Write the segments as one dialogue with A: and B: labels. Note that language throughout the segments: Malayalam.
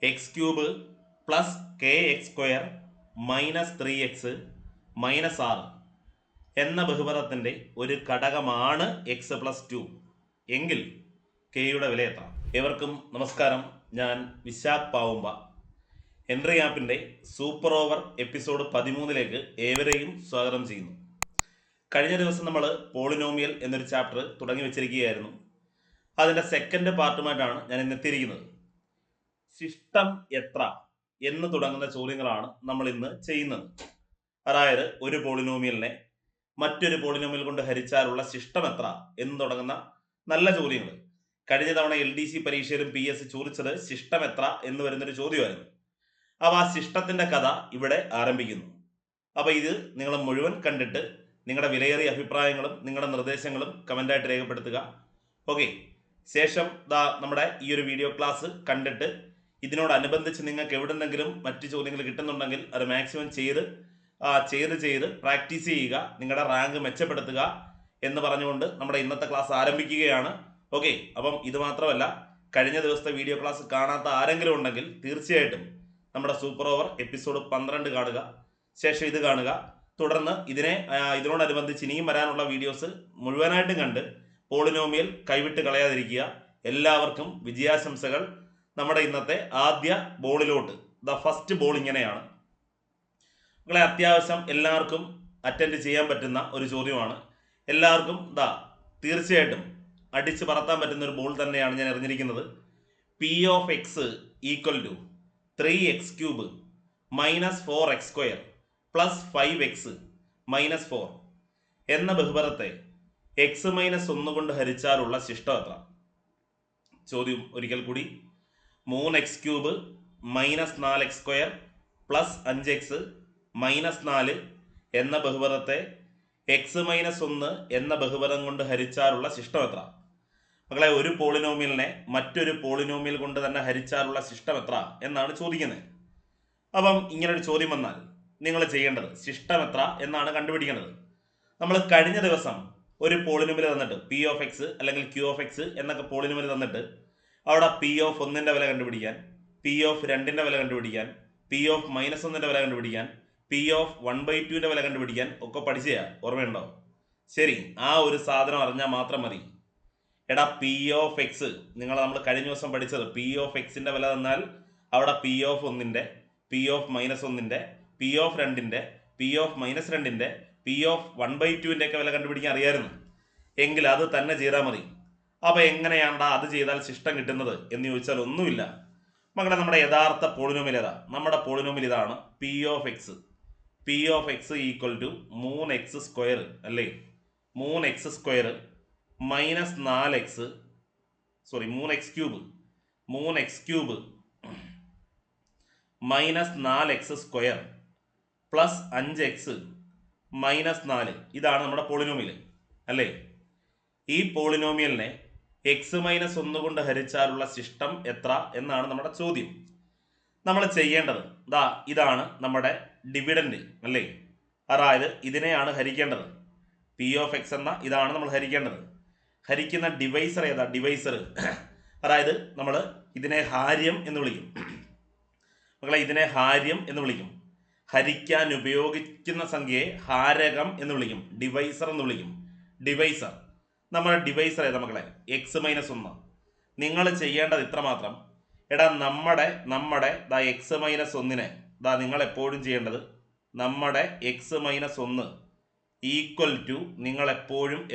A: X cube plus K X square minus 3x minus 6 എന്ന ബഹുപദത്തിൻ്റെ ഒരു ഘടകമാണ് എക്സ് പ്ലസ് 2 എങ്കിൽ കെയുടെ വില എത്ര? ഏവർക്കും നമസ്കാരം. ഞാൻ വിശാഖ് പാവുമ്പ. എൻട്രി ആപ്പിൻ്റെ സൂപ്പർ ഓവർ എപ്പിസോഡ് 13 ഏവരെയും സ്വാഗതം ചെയ്യുന്നു. കഴിഞ്ഞ ദിവസം നമ്മൾ പോളിനോമിയൽ എന്നൊരു ചാപ്റ്റർ തുടങ്ങി വെച്ചിരിക്കുകയായിരുന്നു. അതിൻ്റെ സെക്കൻഡ് പാർട്ടുമായിട്ടാണ് ഞാൻ ഇന്ന് എത്തിയിരിക്കുന്നത്. ശിഷ്ടം എത്ര എന്ന് തുടങ്ങുന്ന ചോദ്യങ്ങളാണ് നമ്മൾ ഇന്ന് ചെയ്യുന്നത്. അതായത് ഒരു പോളിനോമിയലിനെ മറ്റൊരു പോളിനോമിയൽ കൊണ്ട് ഹരിച്ചാലുള്ള ശിഷ്ടം എത്ര എന്ന് തുടങ്ങുന്ന നല്ല ചോദ്യങ്ങൾ. കഴിഞ്ഞ തവണ LDC പരീക്ഷയിലും PSC ചോദിച്ചത് ശിഷ്ടം എത്ര എന്ന് വരുന്നൊരു ചോദ്യമായിരുന്നു. അപ്പോൾ ആ ശിഷ്ടത്തിൻ്റെ കഥ ഇവിടെ ആരംഭിക്കുന്നു. അപ്പോൾ ഇത് നിങ്ങൾ മുഴുവൻ കണ്ടിട്ട് നിങ്ങളുടെ വിലയേറിയ അഭിപ്രായങ്ങളും നിങ്ങളുടെ നിർദ്ദേശങ്ങളും കമൻ്റായിട്ട് രേഖപ്പെടുത്തുക. ഓക്കെ, ശേഷം നമ്മുടെ ഈ ഒരു വീഡിയോ ക്ലാസ് കണ്ടിട്ട് ഇതിനോടനുബന്ധിച്ച് നിങ്ങൾക്ക് എവിടെന്നെങ്കിലും മറ്റു ചോദ്യങ്ങൾ കിട്ടുന്നുണ്ടെങ്കിൽ അത് മാക്സിമം ചെയ്ത് പ്രാക്ടീസ് ചെയ്യുക, നിങ്ങളുടെ റാങ്ക് മെച്ചപ്പെടുത്തുക എന്ന് പറഞ്ഞുകൊണ്ട് നമ്മുടെ ഇന്നത്തെ ക്ലാസ് ആരംഭിക്കുകയാണ്. ഓക്കെ, അപ്പം ഇത് മാത്രമല്ല, കഴിഞ്ഞ ദിവസത്തെ വീഡിയോ ക്ലാസ് കാണാത്ത ആരെങ്കിലും ഉണ്ടെങ്കിൽ തീർച്ചയായിട്ടും നമ്മുടെ സൂപ്പർ ഓവർ എപ്പിസോഡ് 12 കാണുക, ശേഷം ഇത് കാണുക. തുടർന്ന് ഇതിനോടനുബന്ധിച്ച് ഇനിയും വരാനുള്ള വീഡിയോസ് മുഴുവനായിട്ടും കണ്ട് പോളിനോമിയൽ കൈവിട്ട് കളയാതിരിക്കുക. എല്ലാവർക്കും വിജയാശംസകൾ. നമ്മുടെ ഇന്നത്തെ ആദ്യ ബോളിലോട്ട് ഫസ്റ്റ് ബോൾ ഇങ്ങനെയാണ്. നിങ്ങളെ അത്യാവശ്യം എല്ലാവർക്കും അറ്റൻഡ് ചെയ്യാൻ പറ്റുന്ന ഒരു ചോദ്യമാണ്. എല്ലാവർക്കും തീർച്ചയായിട്ടും അടിച്ച് പറത്താൻ പറ്റുന്ന ഒരു ബോൾ തന്നെയാണ് ഞാൻ എറിഞ്ഞിരിക്കുന്നത്. P of x equal to 3x³ minus 4x² plus 5x minus 4 എന്ന ബഹുപദത്തെ x-1 കൊണ്ട് ഹരിച്ചാലുള്ള ശിഷ്ടം എത്ര? ചോദ്യം ഒരിക്കൽ കൂടി. 3x³ minus 4x² plus 5x minus 4 എന്ന ബഹുപദത്തെ x-1 എന്ന ബഹുപദം കൊണ്ട് ഹരിച്ചാലുള്ള ശിഷ്ടം എത്ര? മക്കളെ, ഒരു പോളിനോമിയലിനെ മറ്റൊരു പോളിനോമിയൽ കൊണ്ട് തന്നെ ഹരിച്ചാലുള്ള ശിഷ്ടം എത്ര എന്നാണ് ചോദിക്കുന്നത്. അപ്പം ഇങ്ങനൊരു ചോദ്യം വന്നാൽ നിങ്ങൾ ചെയ്യേണ്ടത് ശിഷ്ടം എത്ര എന്നാണ് കണ്ടുപിടിക്കേണ്ടത്. നമ്മൾ കഴിഞ്ഞ ദിവസം ഒരു പോളിനോമിയൽ തന്നിട്ട് P of x അല്ലെങ്കിൽ Q of x എന്നൊക്കെ പോളിനോമിയൽ തന്നിട്ട് അവിടെ P of 1ന്റെ വില കണ്ടുപിടിക്കാൻ, P of 2ന്റെ വില കണ്ടുപിടിക്കാൻ, P of -1ന്റെ വില കണ്ടുപിടിക്കാൻ, P of 1/2ന്റെ വില കണ്ടുപിടിക്കാൻ ഒക്കെ പഠിച്ചയാ, ഓർമ്മയുണ്ടോ? ശരി, ആ ഒരു സാധനം അറിഞ്ഞാൽ മാത്രം മതി. എടാ, P of x നമ്മൾ കഴിഞ്ഞ ദിവസം പഠിച്ചത് P of xന്റെ വില തന്നാൽ അവിടെ P of 1ന്റെ, P of -1ന്റെ, P of 2ന്റെ, P of -2ന്റെ, P of 1/2ന്റെ ഒക്കെ വില കണ്ടുപിടിക്കാൻ അറിയായിരുന്നു എങ്കിൽ അത് തന്നെ ചെയ്താൽ മതി. അപ്പോൾ എങ്ങനെയാണ്ടാ അത് ചെയ്താൽ ശിഷ്ടം കിട്ടുന്നത് എന്ന് ചോദിച്ചാൽ ഒന്നുമില്ല മക്കളെ. നമ്മുടെ യഥാർത്ഥ പോളിനോമിയൽ ഏതാ? നമ്മുടെ പോളിനോമിയൽ ഇതാണ്, P of x. P of x equal to 3x² അല്ലേ? 3x² minus 3x³ minus 4x² plus 5x minus 4. ഇതാണ് നമ്മുടെ പോളിനോമിയൽ അല്ലേ? ഈ പോളിനോമിയലിനെ x-1 കൊണ്ട് ഹരിച്ചാലുള്ള ശിഷ്ടം എത്ര എന്നാണ് നമ്മുടെ ചോദ്യം. നമ്മൾ ചെയ്യേണ്ടത് ഇതാണ് നമ്മുടെ ഡിവിഡൻഡ് അല്ലേ? അതായത് ഇതിനെയാണ് ഹരിക്കേണ്ടത്. P of x എന്ന ഇതാണ് നമ്മൾ ഹരിക്കേണ്ടത്. ഹരിക്കുന്ന ഡിവൈസർ ഏതാ? ഡിവൈസർ അതായത് നമ്മൾ ഇതിനെ ഹാര്യം എന്ന് വിളിക്കും മക്കളെ, ഇതിനെ ഹാര്യം എന്ന് വിളിക്കും. ഹരിക്കാൻ ഉപയോഗിക്കുന്ന സംഖ്യയെ ഹാരകം എന്ന് വിളിക്കും, ഡിവൈസർ എന്ന് വിളിക്കും. ഡിവൈസർ, നമ്മുടെ ഡിവൈസർ ഏതാ മക്കളെ? x-1. നിങ്ങൾ ചെയ്യേണ്ടത് ഇത്ര മാത്രം. എടാ, നമ്മുടെ x-1നെ നിങ്ങൾ എപ്പോഴും ചെയ്യേണ്ടത് നമ്മുടെ x-1 ഈക്വൽ ടു നിങ്ങൾ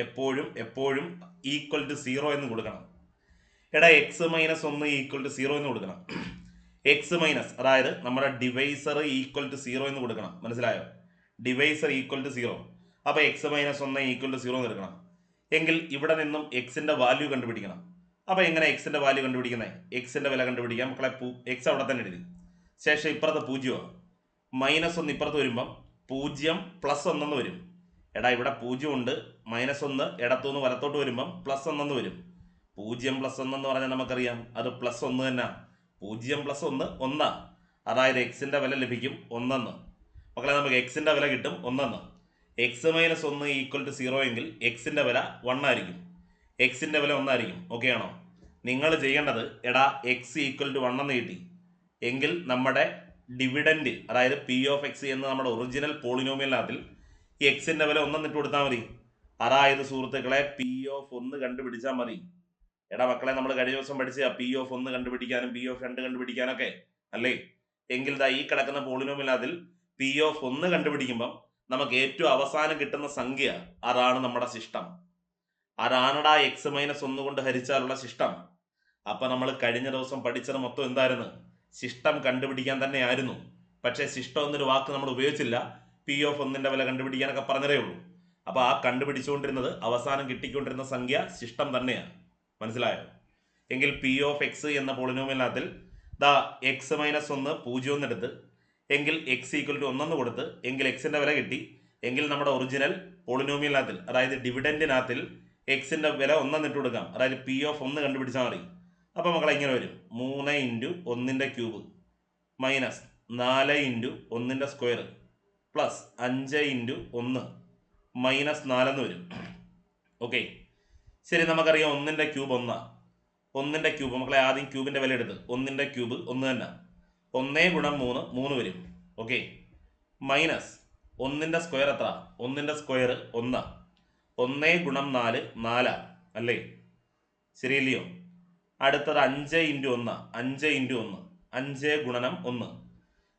A: എപ്പോഴും ഈക്വൽ ടു 0 എന്ന് കൊടുക്കണം. എടാ, x-1 ഈക്വൽ ടു 0 എന്ന് കൊടുക്കണം. അതായത് നമ്മുടെ ഡിവൈസർ ഈക്വൽ ടു 0 എന്ന് കൊടുക്കണം. മനസ്സിലായോ? Divisor equal to 0. അപ്പോൾ x-1 ഈക്വൽ ടു 0 എന്ന് എടുക്കണം. എങ്കിൽ ഇവിടെ നിന്നും എക്സിൻ്റെ വാല്യൂ കണ്ടുപിടിക്കണം. അപ്പോൾ എങ്ങനെ എക്സിൻ്റെ വാല്യൂ കണ്ടുപിടിക്കുന്നത്? എക്സിൻ്റെ വില കണ്ടുപിടിക്കാം മക്കളെ. എക്സ് അവിടെ തന്നെ എഴുതി, ശേഷം ഇപ്പുറത്ത് 0 -1 ഇപ്പുറത്ത് വരുമ്പം 0 +1 എന്ന് വരും. എടാ, ഇവിടെ 0 ഉണ്ട്, -1 ഇടത്തുനിന്ന് വലത്തോട്ട് വരുമ്പം +1 എന്ന് വരും. 0 +1 എന്ന് പറഞ്ഞാൽ നമുക്കറിയാം അത് +1 തന്നെ. 0 + 1 1. അതായത് എക്സിൻ്റെ വില ലഭിക്കും 1. മക്കളെ, നമുക്ക് എക്സിൻ്റെ വില കിട്ടും 1. x-1 ഈക്വൽ ടു 0 എങ്കിൽ എക്സിൻ്റെ വില 1 ആയിരിക്കും, എക്സിൻ്റെ വില 1 ആയിരിക്കും. ഓക്കെ ആണോ? നിങ്ങൾ ചെയ്യേണ്ടത് എടാ x ഈക്വൽ ടു 1 എന്ന് കിട്ടി, എങ്കിൽ നമ്മുടെ ഡിവിഡൻഡ് അതായത് പി ഓഫ് എക്സ് എന്ന നമ്മുടെ ഒറിജിനൽ പോളിനോമിയലിനകത്തിൽ ഈ എക്സിന്റെ വില ഒന്നെന്നിട്ട് കൊടുത്താൽ മതി. അതായത് സുഹൃത്തുക്കളെ പി ഓഫ് 1 കണ്ടുപിടിച്ചാൽ മതി. എടാ മക്കളെ, നമ്മൾ കഴിഞ്ഞ ദിവസം പഠിച്ച പി ഓഫ് 1 കണ്ടുപിടിക്കാനും പി ഓഫ് 2 കണ്ടുപിടിക്കാനൊക്കെ അല്ലേ? എങ്കിൽ ഈ കിടക്കുന്ന പോളിനോമിയലിനകത്തിൽ പി ഓഫ് 1 കണ്ടുപിടിക്കുമ്പം നമുക്ക് ഏറ്റവും അവസാനം കിട്ടുന്ന സംഖ്യ അതാണ് നമ്മുടെ ശിഷ്ടം. അതാണടാ എക്സ് മൈനസ് 1 കൊണ്ട് ഹരിച്ചാലുള്ള ശിഷ്ടം. അപ്പൊ നമ്മൾ കഴിഞ്ഞ ദിവസം പഠിച്ചത് മൊത്തം എന്തായിരുന്നു? ശിഷ്ടം കണ്ടുപിടിക്കാൻ തന്നെ ആയിരുന്നു. പക്ഷേ ശിഷ്ടം എന്നൊരു വാക്ക് നമ്മൾ ഉപയോഗിച്ചില്ല. പി ഓഫ് 1ന്റെ വില കണ്ടുപിടിക്കാനൊക്കെ പറഞ്ഞതേ ഉള്ളൂ. അപ്പൊ ആ കണ്ടുപിടിച്ചുകൊണ്ടിരുന്നത് അവസാനം കിട്ടിക്കൊണ്ടിരുന്ന സംഖ്യ ശിഷ്ടം തന്നെയാണ്. മനസ്സിലായോ? എങ്കിൽ പി ഓഫ് എക്സ് എന്ന പോളിനോമിയലിനകത്തിൽ എക്സ് മൈനസ് 1 0 എന്നെടുത്ത് എങ്കിൽ എക്സ് ഈക്വൽ ടു 1 കൊടുത്ത് എങ്കിൽ എക്സിന്റെ വില കിട്ടി. എങ്കിൽ നമ്മുടെ ഒറിജിനൽ പോളിനോമിയലിനകത്തിൽ അതായത് ഡിവിഡൻഡിനകത്തിൽ എക്സിന്റെ വില 1 എന്നിട്ട് കൊടുക്കാം. അതായത് പി ഓഫ് 1 കണ്ടുപിടിച്ചാൽ മതി. അപ്പൊ മക്കളെ ഇങ്ങനെ വരും: 3 ഇൻറ്റു 1ന്റെ ക്യൂബ് മൈനസ് 4 ഇൻറ്റു 1ന്റെ സ്ക്വയർ പ്ലസ് 5 ഇൻറ്റു 1 മൈനസ് 4 എന്ന് വരും. ഓക്കെ, ശരി. നമുക്കറിയാം 1ന്റെ ക്യൂബ് 1. 1ന്റെ ക്യൂബ് മക്കളെ ആദ്യം ക്യൂബിന്റെ വില എടുത്ത് 1ന്റെ ക്യൂബ് 1 തന്നെ. 1 ഗുണം 3 3 വരും. ഓക്കെ, മൈനസ് 1ന്റെ സ്ക്വയർ എത്ര? 1ന്റെ സ്ക്വയർ 1. 1 ഗുണം 4 4 അല്ലേ? ശരിയല്ലയോ? അടുത്തത് 5 ഇൻറ്റു 1 5 ഇൻറ്റു 1 5 ഗുണനം 1.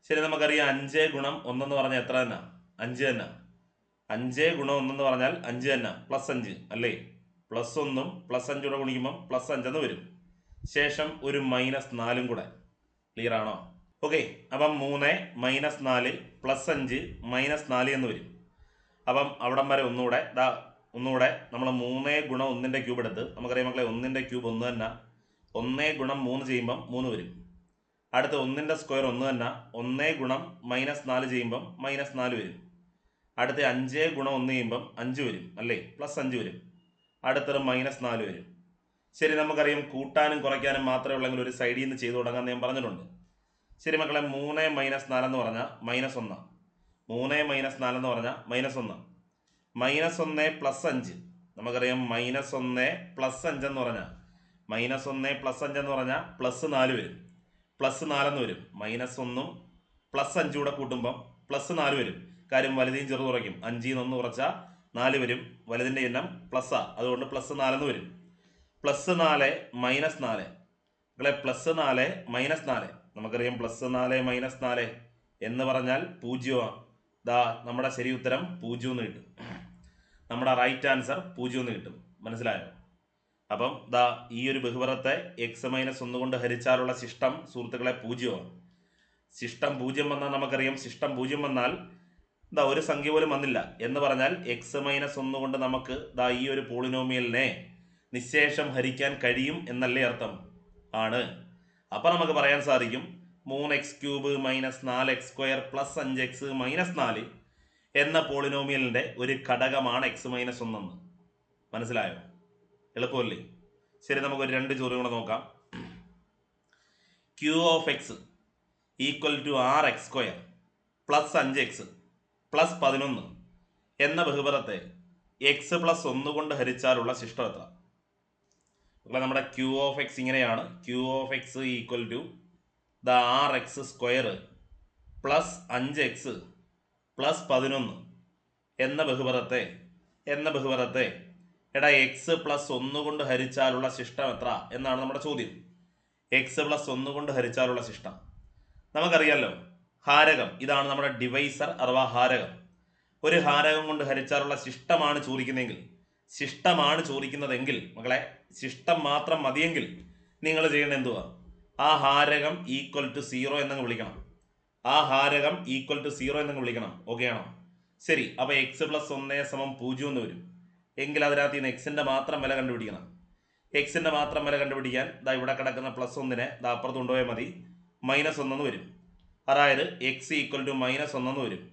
A: ശരി, നമുക്കറിയാം 5 ഗുണം 1 എന്ന് പറഞ്ഞാൽ എത്ര തന്നെ? 5 തന്നെ. 5 ഗുണം 1 എന്ന് പറഞ്ഞാൽ 5 തന്നെ, പ്ലസ് 5 അല്ലേ? പ്ലസ് 1ഉം പ്ലസ് 5 കൂടെ ഗുണിക്കുമ്പോൾ പ്ലസ് 5 എന്ന് വരും. ശേഷം ഒരു മൈനസ് 4 കൂടെ. ക്ലിയർ ആണോ? ഓക്കെ, അപ്പം 3 മൈനസ് 4 പ്ലസ് 5 മൈനസ് 4 എന്ന് വരും. അപ്പം അവിടം വരെ ഒന്നുകൂടെ നമ്മൾ 3 ഗുണം 1ന്റെ ക്യൂബ് എടുത്ത് നമുക്കറിയാം മക്കളെ 1ന്റെ ക്യൂബ് 1 തന്നെ. 1 ഗുണം 3 ചെയ്യുമ്പം 3 വരും. അടുത്ത് 1ന്റെ സ്ക്വയർ 1 തന്നെ. 1 ഗുണം മൈനസ് 4 ചെയ്യുമ്പം മൈനസ് 4 വരും. അടുത്ത് 5 ഗുണം 1 ചെയ്യുമ്പം 5 വരും അല്ലേ? പ്ലസ് 5 വരും. അടുത്തൊരു മൈനസ് 4 വരും. ശരി, നമുക്കറിയാം കൂട്ടാനും കുറയ്ക്കാനും മാത്രമേ ഉള്ളെങ്കിൽ ഒരു സൈഡിൽ നിന്ന് ചെയ്തു തുടങ്ങാൻ ഞാൻ പറഞ്ഞിട്ടുണ്ട്. ശരി മക്കളെ, 3 മൈനസ് 4 എന്ന് പറഞ്ഞാൽ മൈനസ് 1. 3 മൈനസ് 4 എന്ന് പറഞ്ഞാൽ മൈനസ് 1. മൈനസ് 1 പ്ലസ് 5 നമുക്കറിയാം. മൈനസ് 1 പ്ലസ് 5 എന്ന് പറഞ്ഞാൽ മൈനസ് 1 പ്ലസ് 5 എന്ന് പറഞ്ഞാൽ പ്ലസ് 4 വരും. പ്ലസ് 4 എന്ന് വരും. മൈനസ് 1ഉം പ്ലസ് 5 കൂടെ കൂട്ടുമ്പം പ്ലസ് 4 വരും. കാര്യം വലുതെയും ചെറുത് കുറയ്ക്കും. 5ൽ നിന്ന് 1 കുറച്ചാൽ 4 വരും. വലുതിൻ്റെ എണ്ണം പ്ലസ്സാ, അതുകൊണ്ട് പ്ലസ് 4 എന്ന് വരും. പ്ലസ് 4 മൈനസ് 4 മക്കളെ, പ്ലസ് 4 മൈനസ് 4 നമുക്കറിയാം. പ്ലസ് 4 മൈനസ് 4 എന്ന് പറഞ്ഞാൽ 0. നമ്മുടെ ശരി ഉത്തരം 0 എന്ന് കിട്ടും. നമ്മുടെ റൈറ്റ് ആൻസർ 0 എന്ന് കിട്ടും. മനസ്സിലായോ? അപ്പം ഈ ഒരു ബഹുപദത്തെ എക്സ് മൈനസ് 1 കൊണ്ട് ഹരിച്ചാലുള്ള ശിഷ്ടം സുഹൃത്തുക്കളെ 0. ശിഷ്ടം 0 വന്നാൽ നമുക്കറിയാം. ശിഷ്ടം 0 വന്നാൽ ഒരു സംഖ്യ പോലും വന്നില്ല എന്ന് പറഞ്ഞാൽ എക്സ് മൈനസ് 1 കൊണ്ട് നമുക്ക് ഈ ഒരു പോളിനോമിയലിനെ നിശേഷം ഹരിക്കാൻ കഴിയും എന്നല്ലേ അർത്ഥം? ആണ്. അപ്പം നമുക്ക് പറയാൻ സാധിക്കും 3x³ minus 4x² plus 5x minus 4 എന്ന പോളിനോമിയലിൻ്റെ ഒരു ഘടകമാണ് എക്സ് മൈനസ് 1 എന്ന്. മനസ്സിലായോ? എളുപ്പമല്ലേ? ശരി, നമുക്കൊരു 2 ചോദ്യം കൂടെ നോക്കാം. Q of x equal to 6x² plus 5x plus 11 എന്ന ബഹുപദത്തെ എക്സ് പ്ലസ് 1 കൊണ്ട് ഹരിച്ചാലുള്ള ശിഷ്ടം എത്ര? നമ്മുടെ ക്യൂ ഓഫ് എക്സ് ഇങ്ങനെയാണ്. Q of x equal to 6x² plus 5x plus 11 എന്ന ബഹുപദത്തെ എടാ എക്സ് പ്ലസ് 1 കൊണ്ട് ഹരിച്ചാലുള്ള ശിഷ്ടം എത്ര എന്നാണ് നമ്മുടെ ചോദ്യം. എക്സ് പ്ലസ് 1 കൊണ്ട് ഹരിച്ചാലുള്ള ശിഷ്ടം നമുക്കറിയാമല്ലോ. ഹാരകം ഇതാണ് നമ്മുടെ ഡിവൈസർ അഥവാ ഹാരകം. ഒരു ഹാരകം കൊണ്ട് ഹരിച്ചാലുള്ള ശിഷ്ടമാണ് ചോദിക്കുന്നതെങ്കിൽ മക്കളെ, ശിഷ്ടം മാത്രം മതിയെങ്കിൽ നിങ്ങൾ ചെയ്യേണ്ടത് എന്തുവാ? ആ ഹാരകം ഈക്വൽ ടു 0 എന്നങ്ങ് വിളിക്കണം. ഓക്കെ ആണോ? ശരി, അപ്പോൾ എക്സ് പ്ലസ് 1 സമം 0 എന്ന് വരും. എങ്കിൽ അതിനകത്ത് നിന്ന് എക്സിൻ്റെ മാത്രം വില കണ്ടുപിടിക്കണം. എക്സിൻ്റെ മാത്രം വില കണ്ടുപിടിക്കാൻ ഇവിടെ കിടക്കുന്ന പ്ലസ് 1നെ അപ്പുറത്ത് കൊണ്ടുപോയാൽ മതി. മൈനസ് 1 എന്ന് വരും. അതായത് എക്സ് ഈക്വൽ ടു മൈനസ് 1 എന്ന് വരും.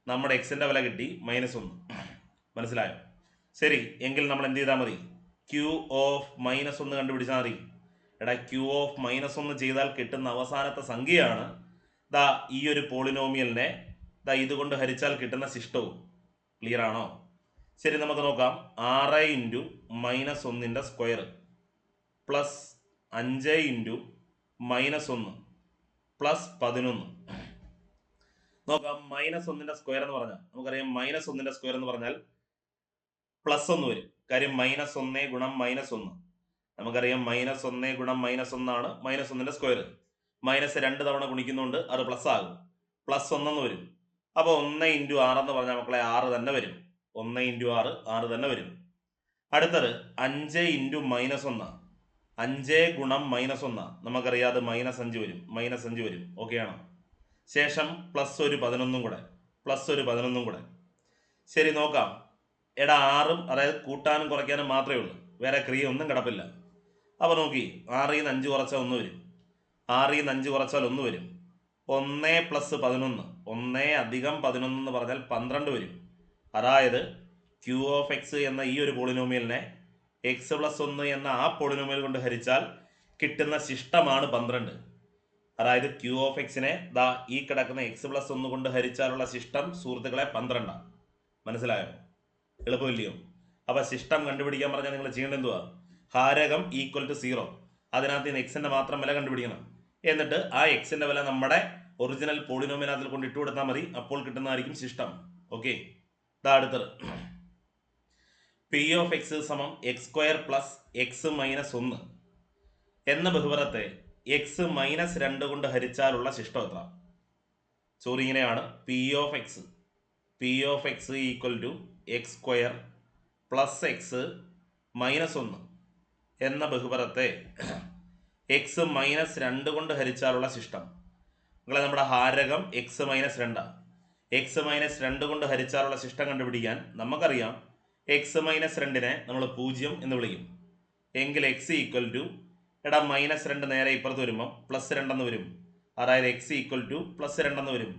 A: നമ്മുടെ എക്സിൻ്റെ വില കിട്ടി -1. മനസ്സിലായോ? ശരി, എങ്കിൽ നമ്മൾ എന്ത് ചെയ്താൽ മതി? ക്യൂ ഓഫ് -1 കണ്ടുപിടിച്ചാൽ മതി. എടാ, ക്യൂ ഓഫ് -1 ചെയ്താൽ കിട്ടുന്ന അവസാനത്തെ സംഖ്യയാണ് ഈ ഒരു പോളിനോമിയലിനെ ഇതുകൊണ്ട് ഹരിച്ചാൽ കിട്ടുന്ന ശിഷ്ടവും. ക്ലിയർ ആണോ? ശരി, നമുക്ക് നോക്കാം. 6 ഇൻറ്റു -1ന്റെ സ്ക്വയർ പ്ലസ് 5 ഇൻറ്റു -1 പ്ലസ് 11. നോക്കാം, -1ന്റെ സ്ക്വയർ എന്ന് പറഞ്ഞാൽ നമുക്കറിയാം -1ന്റെ സ്ക്വയർ എന്ന് പറഞ്ഞാൽ +1 വരും. കാര്യം -1 ഗുണം -1 നമുക്കറിയാം -1 ഗുണം -1 ആണ് -1ന്റെ സ്ക്വയർ. -2 തവണ ഗുണിക്കുന്നുണ്ട്, അത് പ്ലസ് ആകും. +1 വരും. അപ്പോൾ 1 × 6 എന്ന് പറഞ്ഞാൽ മക്കളെ 6 തന്നെ വരും. 1 × 6 6 തന്നെ വരും. അടുത്തത് 5 × -1. 5 ഗുണം -1 നമുക്കറിയാതെ -5 വരും. -5 വരും. ഓക്കെ ആണോ? ശേഷം +11 കൂടെ, +11 കൂടെ. ശരി, നോക്കാം. എടാ 6ഉം അതായത് കൂട്ടാനും കുറയ്ക്കാനും മാത്രമേ ഉള്ളൂ, വേറെ ക്രിയ ഒന്നും കിടപ്പില്ല. അപ്പോൾ നോക്കി, 6ൽ നിന്ന് 5 കുറച്ചാൽ 1 വരും. 6ൽ നിന്ന് 5 കുറച്ചാൽ 1 വരും. 1 + 11, 1 അധികം 11 എന്ന് പറഞ്ഞാൽ 12 വരും. അതായത് Q(x) എന്ന ഈ ഒരു പോളിനോമിയലിനെ x+1 എന്ന ആ പോളിനോമിയൽ കൊണ്ട് ഹരിച്ചാൽ കിട്ടുന്ന ശിഷ്ടമാണ് 12. അതായത് Q(x)നെ ദാ ഈ കിടക്കുന്ന x+1 കൊണ്ട് ഹരിച്ചാലുള്ള ശിഷ്ടം സുഹൃത്തുക്കളെ 12. മനസ്സിലായോ? എളുപ്പമില്ലയോ? അപ്പൊ ശിഷ്ടം കണ്ടുപിടിക്കാൻ പറഞ്ഞാൽ നിങ്ങൾ ചെയ്യേണ്ടത് എന്തുവാ? ഹാരകം =0. അതിനകത്ത് നിന്ന് എക്സിന്റെ മാത്രം വില കണ്ടുപിടിക്കണം. എന്നിട്ട് ആ എക്സിന്റെ വില നമ്മുടെ ഒറിജിനൽ പോളിനോമിയൽ കൊണ്ട് ഇട്ട് കൊടുത്താൽ മതി. അപ്പോൾ കിട്ടുന്നതായിരിക്കും ശിഷ്ടം. ഓക്കെ, ഇതാ അടുത്തത്. P(x) = x² + x - 1 എന്ന ബഹുപദത്തെ x-2 കൊണ്ട് ഹരിച്ചാലുള്ള ശിഷ്ടം എത്ര? ചോദ്യം ഇങ്ങനെയാണ്. P(x) = x² + x - 1 എന്ന ബഹുപദത്തെ x-2 കൊണ്ട് ഹരിച്ചാലുള്ള ശിഷ്ടം. നിങ്ങളെ നമ്മുടെ ഹാരകം x-2. x-2 കൊണ്ട് ഹരിച്ചാലുള്ള ശിഷ്ടം കണ്ടുപിടിക്കാൻ നമുക്കറിയാം x-2നെ നമ്മൾ 0 എന്ന് വിളിക്കും. എങ്കിൽ x എടാ -2 നേരെ ഇപ്പുറത്ത് വരുമ്പോൾ +2 എന്ന് വരും. അതായത് x +2 എന്ന് വരും.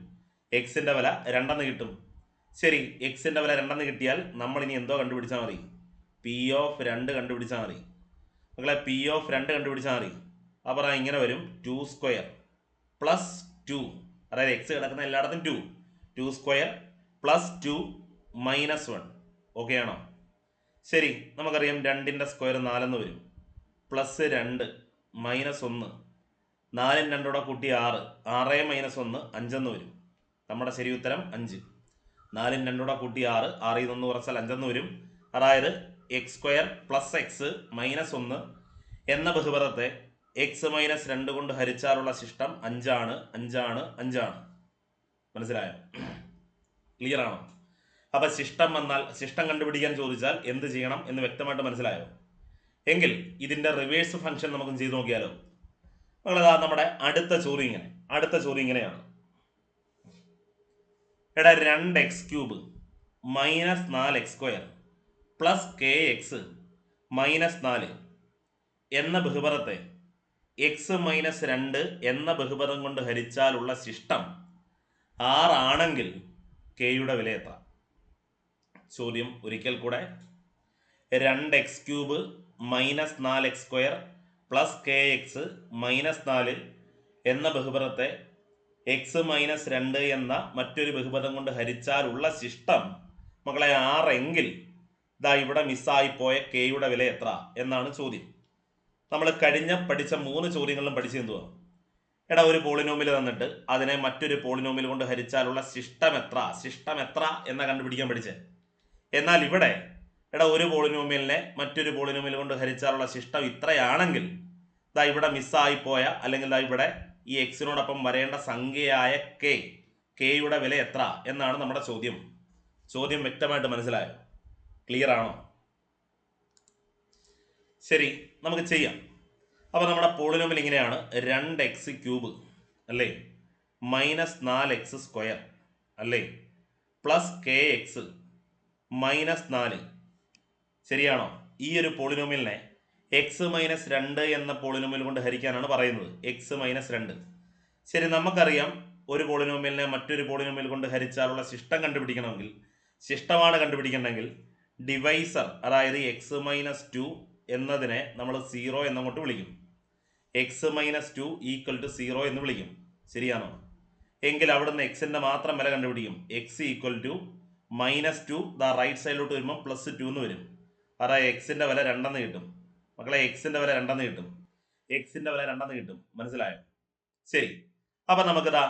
A: എക്സിന്റെ വില 2 എന്ന് കിട്ടും. ശരി, എക്സിന്റെ വില 2 എന്ന് കിട്ടിയാൽ നമ്മൾ ഇനി എന്തോ കണ്ടുപിടിച്ചാൽ മതി? P(2) കണ്ടുപിടിച്ചാൽ മതി. മക്കളെ P(2) കണ്ടുപിടിച്ചാൽ മതി. അപ്പോൾ ഇങ്ങനെ വരും, 2² + 2, അതായത് എക്സ് കിടക്കുന്ന എല്ലായിടത്തും 2² + 2 - 1. ഓക്കെ ആണോ? ശരി, നമുക്കറിയാം 2ന്റെ സ്ക്വയർ 4 എന്ന് വരും. +2 - 1, 4ഉം 2 കൂടെ കൂട്ടി 6, 6 - 1 5 എന്ന് വരും. നമ്മുടെ ശരി ഉത്തരം 5. 4ഉം 2 കൂടെ കൂട്ടി 6, 6ൽ നിന്ന് 1 കുറച്ചാൽ 5 എന്ന് വരും. അതായത് x² + x - 1 എന്ന ബഹുപദത്തെ x-2 കൊണ്ട് ഹരിച്ചാലുള്ള ശിഷ്ടം 5 ആണ്. 5 ആണ്. 5 ആണ്. മനസ്സിലായോ? ക്ലിയർ ആണോ? അപ്പൊ ശിഷ്ടം വന്നാൽ, ശിഷ്ടം കണ്ടുപിടിക്കാൻ ചോദിച്ചാൽ എന്ത് ചെയ്യണം എന്ന് വ്യക്തമായിട്ട് മനസ്സിലായോ? എങ്കിൽ ഇതിന്റെ റിവേഴ്സ് ഫംഗ്ഷൻ നമുക്ക് ചെയ്ത് നോക്കിയാലോ? നമ്മുടെ അടുത്ത ചോദ്യം ഇങ്ങനെയാണ്. എടാ 2x³ - 4x² + kx - 4 എന്ന ബഹുപദത്തെ x-2 എന്ന ബഹുപദം കൊണ്ട് ഹരിച്ചാലുള്ള ശിഷ്ടം 6 ആണെങ്കിൽ കെയുടെ വില എത്ര? ചോദ്യം ഒരിക്കൽ കൂടെ. 2x³ - 4x² + kx - 4 എന്ന ബഹുപദത്തെ x-2 എന്ന മറ്റൊരു ബഹുപദം കൊണ്ട് ഹരിച്ചാലുള്ള ശിഷ്ടം മക്കളെ 6 എങ്കിൽ ഇതാ ഇവിടെ മിസ്സായിപ്പോയ കെയുടെ വില എത്ര എന്നാണ് ചോദ്യം. നമ്മൾ കഴിഞ്ഞ പഠിച്ച 3 ചോദ്യങ്ങളിലും പഠിച്ചെന്തുവാ? എടാ ഒരു പോളിനോമിയൽ തന്നിട്ട് അതിനെ മറ്റൊരു പോളിനോമിയൽ കൊണ്ട് ഹരിച്ചാലുള്ള ശിഷ്ടം എത്ര എന്ന കണ്ടുപിടിക്കാൻ പഠിച്ചേ. എന്നാൽ ഇവിടെ എടാ ഒരു പോളിനോമിയലിനെ മറ്റൊരു പോളിനോമിയൽ കൊണ്ട് ഹരിച്ചാലുള്ള ശിഷ്ടം ഇത്രയാണെങ്കിൽ ദാ ഇവിടെ മിസ്സായിപ്പോയ, അല്ലെങ്കിൽ ദാ ഇവിടെ ഈ എക്സിനോടൊപ്പം വരേണ്ട സംഖ്യയായ കെയുടെ വില എത്ര എന്നാണ് നമ്മുടെ ചോദ്യം. ചോദ്യം വ്യക്തമായിട്ട് മനസ്സിലായോ? ക്ലിയർ ആണോ? ശരി, നമുക്ക് ചെയ്യാം. അപ്പോൾ നമ്മുടെ പോളിനോമിയൽ ഇങ്ങനെയാണ്. 2x³ അല്ലേ, -4x² അല്ലേ, +kx - 4. ശരിയാണോ? ഈ ഒരു പോളിനോമിയലിനെ x-2 എന്ന പോളിനോമിയൽ കൊണ്ട് ഹരിക്കാനാണ് പറയുന്നത്. x-2. ശരി, നമുക്കറിയാം ഒരു പോളിനോമിയലിനെ മറ്റൊരു പോളിനോമിയൽ കൊണ്ട് ഹരിച്ചാലുള്ള ശിഷ്ടം കണ്ടുപിടിക്കണമെങ്കിൽ, ശിഷ്ടമാണ് കണ്ടുപിടിക്കണമെങ്കിൽ ഡിവൈസർ അതായത് x-2 എന്നതിനെ നമ്മൾ 0 എന്നങ്ങോട്ട് വിളിക്കും. x-2 = 0 എന്ന് വിളിക്കും. ശരിയാണോ? എങ്കിൽ അവിടുന്ന് എക്സിന്റെ മാത്രം വില കണ്ടുപിടിക്കും. x = -2, റൈറ്റ് സൈഡിലോട്ട് വരുമ്പോൾ +2 എന്ന് വരും. അതായത് എക്സിന്റെ വില 2 എന്ന് കിട്ടും. മക്കളെ എക്സിന്റെ വില 2 എന്ന് കിട്ടും. മനസ്സിലായോ? ശരി, അപ്പൊ നമുക്കിതാ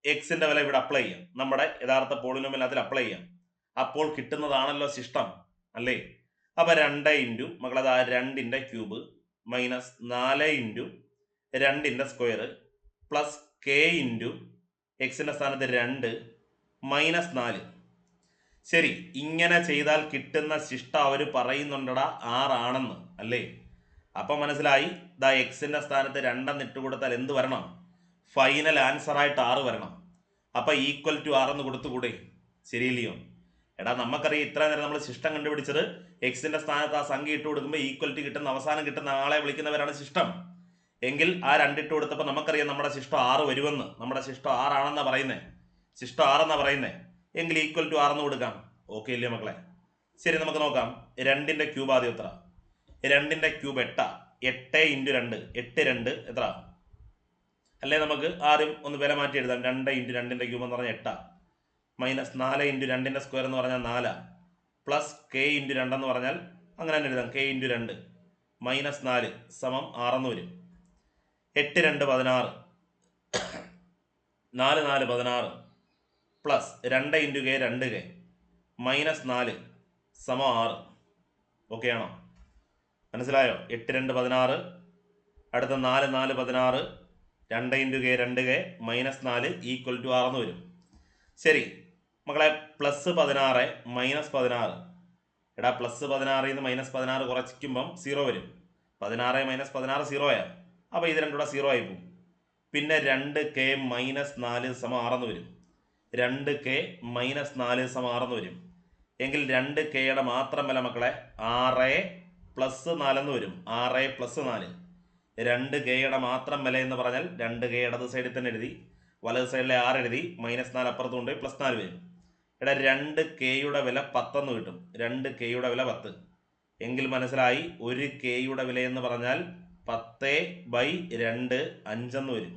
A: എക്സിന്റെ വില ഇവിടെ അപ്ലൈ ചെയ്യാം, നമ്മുടെ യഥാർത്ഥ പോളിനോമിയൽ അതിൽ അപ്ലൈ ചെയ്യാം. അപ്പോൾ കിട്ടുന്നതാണല്ലോ ശിഷ്ടം അല്ലേ? അപ്പൊ 2 ഇൻറ്റു മക്കളതാ 2ന്റെ ക്യൂബ് മൈനസ് 4 ഇൻറ്റു 2ന്റെ സ്ക്വയർ പ്ലസ് കെ ഇൻറ്റു എക്സിന്റെ സ്ഥാനത്ത് 2 മൈനസ് 4. ശരി, ഇങ്ങനെ ചെയ്താൽ കിട്ടുന്ന ശിഷ്ടം അവർ പറയുന്നുണ്ടടാ 6 ആണെന്ന് അല്ലേ? അപ്പൊ മനസ്സിലായി, ദാ എക്സിന്റെ സ്ഥാനത്ത് 2 ഇട്ട് കൊടുത്താൽ എന്ത് വരണം? ഫൈനൽ ആൻസർ ആയിട്ട് 6 വരണം. അപ്പൊ ഈക്വൽ ടു 6 എന്ന് കൊടുത്തുകൂടെ? ശരിയില്ലയോ? എടാ നമുക്കറിയാം ഇത്ര നേരം നമ്മൾ ശിഷ്ടം കണ്ടുപിടിച്ചത് എക്സിന്റെ സ്ഥാനത്ത് ആ സംഖ്യ ഇട്ട് കൊടുക്കുമ്പോൾ ഈക്വൽ ടു കിട്ടുന്ന അവസാനം കിട്ടുന്ന ആളെ വിളിക്കുന്നവരാണ് ശിഷ്ടം. എങ്കിൽ ആ 2 ഇട്ട് കൊടുത്തപ്പോൾ നമുക്കറിയാം നമ്മുടെ ശിഷ്ടം 6 വരുമെന്ന്. നമ്മുടെ ശിഷ്ടം 6 ആണെന്നാ പറയുന്നേ, ശിഷ്ടം 6 എന്നാ പറയുന്നേ. എങ്കിൽ ഈക്വൽ ടു 6 എന്ന് കൊടുക്കാം. ഓക്കെ ഇല്ലേ മക്കളെ? ശരി, നമുക്ക് നോക്കാം. 2ന്റെ ക്യൂബ് ആദ്യം എത്ര? 2ന്റെ ക്യൂബ് 8. 8 ഇൻറ്റു 2 8 2 എത്ര? അല്ലേ നമുക്ക് ആദ്യം ഒന്ന് വില മാറ്റി എഴുതാം. 2 ഇൻറ്റു 2ന്റെ ക്യൂബ് എന്ന് പറഞ്ഞാൽ 8 മൈനസ് 4 ഇൻറ്റു 2ന്റെ സ്ക്വയർ എന്ന് പറഞ്ഞാൽ 4 പ്ലസ് കെ ഇൻറ്റു 2 എന്ന് പറഞ്ഞാൽ അങ്ങനെ തന്നെ എഴുതാം, കെ ഇൻറ്റു 2 മൈനസ് 4 സമം 6 എന്ന് വരും. 8 2 16 4 4 16 plus 2 into k 2 k minus 4 സമം 6. ഓക്കെ ആണോ? മനസ്സിലായോ? 8 2 16 അടുത്ത 4 4 16 2 into k 2 k minus 4 equal to 6 എന്ന് വരും. ശരി മക്കളെ, പ്ലസ് 16 മൈനസ് 16. എടാ പ്ലസ് 16 നിന്ന് മൈനസ് 16 കുറയ്ക്കുമ്പം 0 വരും. 16 മൈനസ് 16 0 അപ്പോൾ ഇത് രണ്ടും കൂടെ 0 ആയി പോകും. പിന്നെ 2 കെ മൈനസ് 4 സമം 6 എന്ന് വരും. 2 കെ മൈനസ് 4 സമം 6 എന്ന് വരും. എങ്കിൽ 2 കെയുടെ മാത്രം വില മക്കളെ 6 പ്ലസ് 4 എന്ന് വരും. 6 പ്ലസ് 4. 2 കെയുടെ മാത്രം വില എന്ന് പറഞ്ഞാൽ 2 കെ ഇടത് സൈഡിൽ തന്നെ എഴുതി, വലത് സൈഡിലെ 6 എഴുതി, മൈനസ് 4 അപ്പുറത്ത് കൊണ്ട് പ്ലസ് 4 വരും. ഇവിടെ 2 കെയുടെ വില 10 എന്ന് കിട്ടും. 2 കെയുടെ വില 10. എങ്കിൽ മനസ്സിലായി, 1 കെയുടെ വില എന്ന് പറഞ്ഞാൽ 10/2 5 എന്ന് വരും.